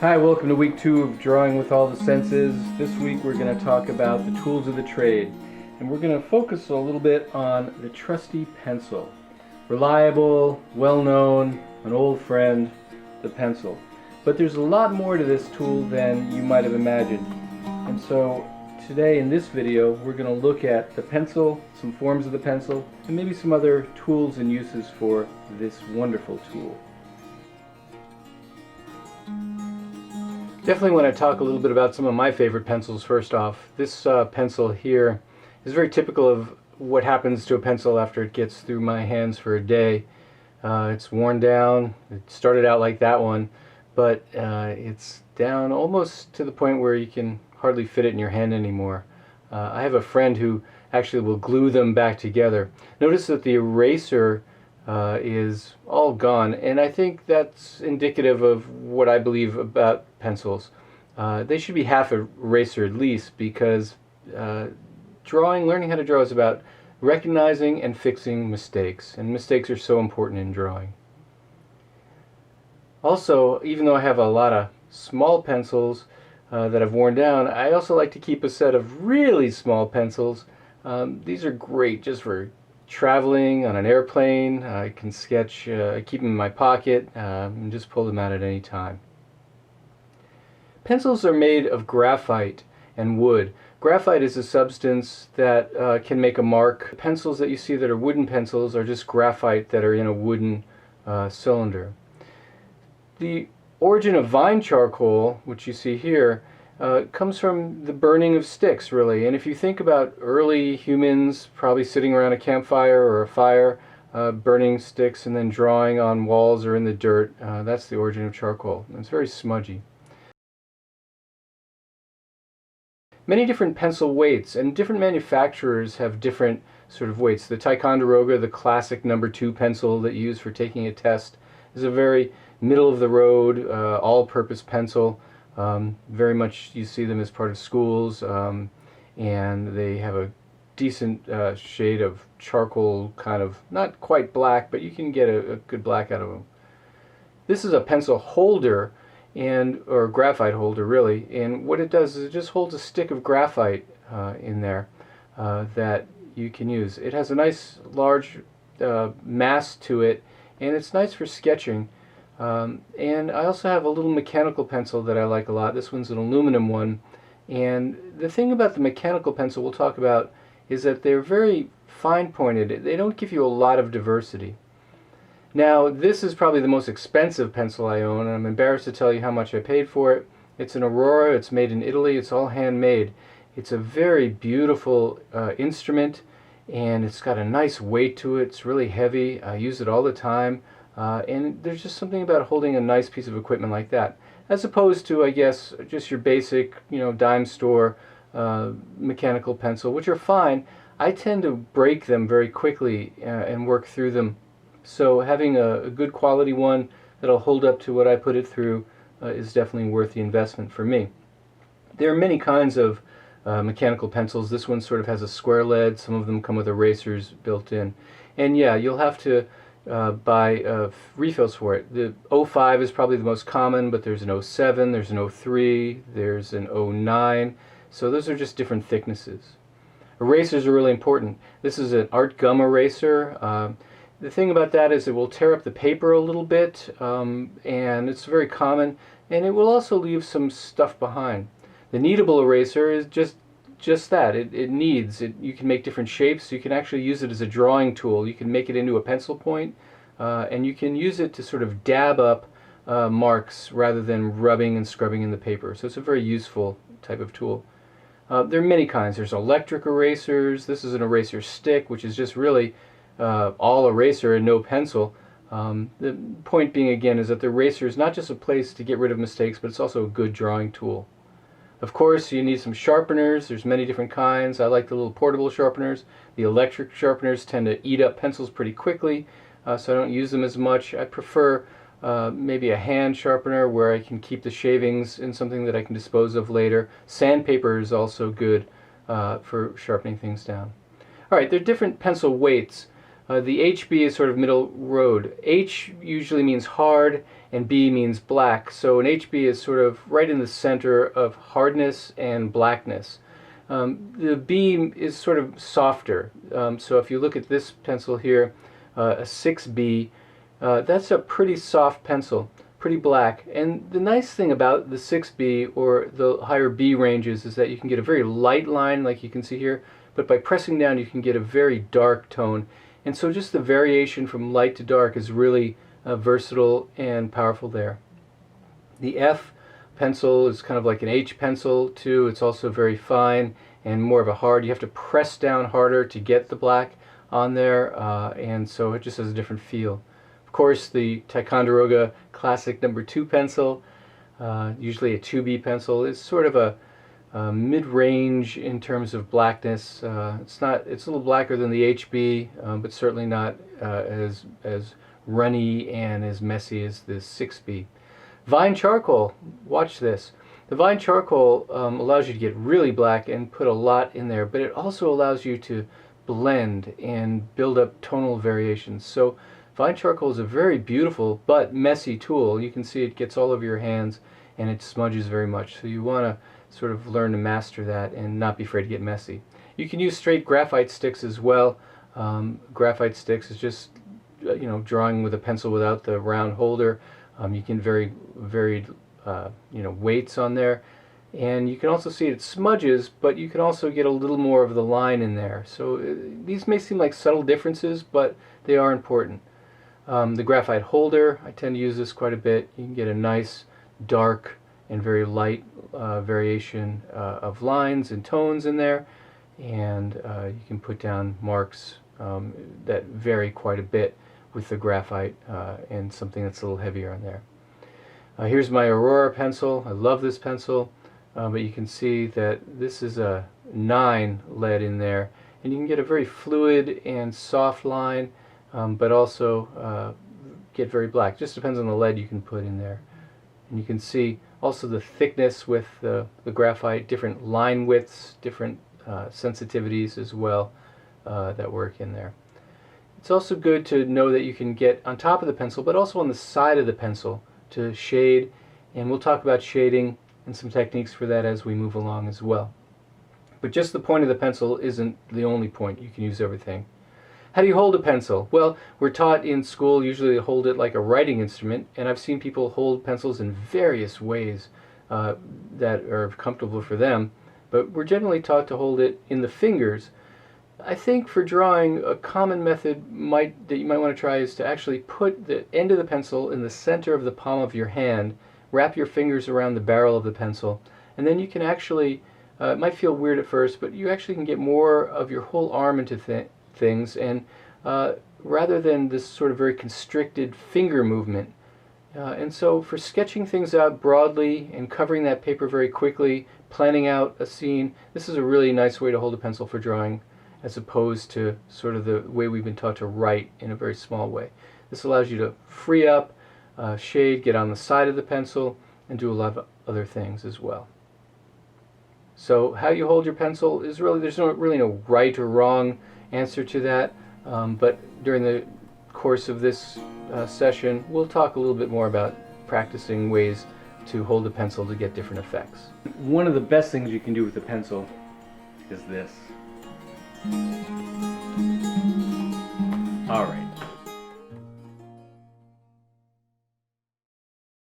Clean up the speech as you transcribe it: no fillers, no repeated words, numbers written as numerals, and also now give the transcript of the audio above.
Hi, welcome to week 2 of Drawing with All the Senses. This week we're going to talk about the tools of the trade, and we're going to focus a little bit on the trusty pencil. Reliable, well-known, an old friend, the pencil. But there's a lot more to this tool than you might have imagined. And so today in this video we're going to look at the pencil, some forms of the pencil, and maybe some other tools and uses for this wonderful tool. Definitely want to talk a little bit about some of my favorite pencils first off. This pencil here is very typical of what happens to a pencil after it gets through my hands for a day. It's worn down. It started out like that one, but it's down almost to the point where you can hardly fit it in your hand anymore. I have a friend who actually will glue them back together. Notice that the eraser is all gone, and I think that's indicative of what I believe about pencils. They should be half a eraser at least, because learning how to draw is about recognizing and fixing mistakes, and mistakes are so important in drawing. Also, even though I have a lot of small pencils that have worn down, I also like to keep a set of really small pencils. These are great just for traveling on an airplane. I can sketch, keep them in my pocket, and just pull them out at any time. Pencils are made of graphite and wood. Graphite is a substance that can make a mark. Pencils that you see that are wooden pencils are just graphite that are in a wooden cylinder. The origin of vine charcoal, which you see here, comes from the burning of sticks, really. And if you think about early humans probably sitting around a campfire or a fire, burning sticks and then drawing on walls or in the dirt, that's the origin of charcoal. It's very smudgy. Many different pencil weights, and different manufacturers have different sort of weights. The Ticonderoga, the classic #2 pencil that you use for taking a test, is a very middle-of-the-road, all-purpose pencil. Very much you see them as part of schools, and they have a decent shade of charcoal, kind of not quite black, but you can get a good black out of them. This is a pencil holder, or graphite holder really, and what it does is it just holds a stick of graphite in there that you can use. It has a nice large mass to it, and it's nice for sketching. And I also have a little mechanical pencil that I like a lot. This one's an aluminum one, and the thing about the mechanical pencil we'll talk about is that they're very fine pointed. They don't give you a lot of diversity. Now, this is probably the most expensive pencil I own, and I'm embarrassed to tell you how much I paid for it. It's an Aurora. It's made in Italy. It's all handmade. It's a very beautiful instrument, and it's got a nice weight to it. It's really heavy. I use it all the time. And there's just something about holding a nice piece of equipment like that, as opposed to, I guess, just your basic, dime store mechanical pencil, which are fine. I tend to break them very quickly and work through them. So having a good quality one that'll hold up to what I put it through is definitely worth the investment for me. There are many kinds of mechanical pencils. This one sort of has a square lead. Some of them come with erasers built in. And yeah, you'll have to buy refills for it. The 05 is probably the most common, but there's an 07, there's an 03, there's an 09, so those are just different thicknesses. Erasers are really important. This is an art gum eraser. The thing about that is it will tear up the paper a little bit, and it's very common, and it will also leave some stuff behind. The kneadable eraser is just that. It kneads. You can make different shapes. You can actually use it as a drawing tool. You can make it into a pencil point, and you can use it to sort of dab up marks rather than rubbing and scrubbing in the paper. So it's a very useful type of tool. There are many kinds. There's electric erasers. This is an eraser stick, which is just really all eraser and no pencil. The point being, again, is that the eraser is not just a place to get rid of mistakes, but it's also a good drawing tool. Of course, you need some sharpeners. There's many different kinds. I like the little portable sharpeners. The electric sharpeners tend to eat up pencils pretty quickly, so I don't use them as much. I prefer maybe a hand sharpener where I can keep the shavings in something that I can dispose of later. Sandpaper is also good for sharpening things down. All right, there are different pencil weights. The HB is sort of middle road. H usually means hard, and B means black. So an HB is sort of right in the center of hardness and blackness. The B is sort of softer. So if you look at this pencil here, a 6B, that's a pretty soft pencil, pretty black. And the nice thing about the 6B or the higher B ranges is that you can get a very light line like you can see here, but by pressing down you can get a very dark tone. And so just the variation from light to dark is really versatile and powerful there. The F pencil is kind of like an H pencil too. It's also very fine and more of a hard. You have to press down harder to get the black on there, and so it just has a different feel. Of course, the Ticonderoga Classic No. 2 pencil, usually a 2B pencil, is sort of a mid-range in terms of blackness. It's a little blacker than the HB, but certainly not as runny and as messy as the 6B. Vine charcoal, watch this. The Vine charcoal allows you to get really black and put a lot in there, but it also allows you to blend and build up tonal variations. So Vine charcoal is a very beautiful but messy tool. You can see it gets all over your hands and it smudges very much. So you want to sort of learn to master that and not be afraid to get messy. You can use straight graphite sticks as well. Graphite sticks is just drawing with a pencil without the round holder. You can vary weights on there, and you can also see it smudges, but you can also get a little more of the line in there. So these may seem like subtle differences, but they are important. The graphite holder, I tend to use this quite a bit. You can get a nice dark and very light variation of lines and tones in there, and you can put down marks that vary quite a bit with the graphite and something that's a little heavier on there. Here's my Aurora pencil. I love this pencil, but you can see that this is a 9 lead in there, and you can get a very fluid and soft line, but also get very black. Just depends on the lead you can put in there. And you can see also the thickness with the graphite, different line widths, different sensitivities as well that work in there. It's also good to know that you can get on top of the pencil, but also on the side of the pencil to shade, and we'll talk about shading and some techniques for that as we move along as well. But just the point of the pencil isn't the only point. You can use everything. How do you hold a pencil? Well, we're taught in school usually to hold it like a writing instrument, and I've seen people hold pencils in various ways that are comfortable for them, but we're generally taught to hold it in the fingers. I think for drawing, a common method that you might want to try is to actually put the end of the pencil in the center of the palm of your hand, wrap your fingers around the barrel of the pencil, and then you can actually, it might feel weird at first, but you actually can get more of your whole arm into things, and rather than this sort of very constricted finger movement. And so for sketching things out broadly and covering that paper very quickly, planning out a scene, this is a really nice way to hold a pencil for drawing, as opposed to sort of the way we've been taught to write in a very small way. This allows you to free up, shade, get on the side of the pencil, and do a lot of other things as well. So how you hold your pencil is there's really no right or wrong answer to that, but during the course of this session we'll talk a little bit more about practicing ways to hold a pencil to get different effects. One of the best things you can do with a pencil is this. Alright,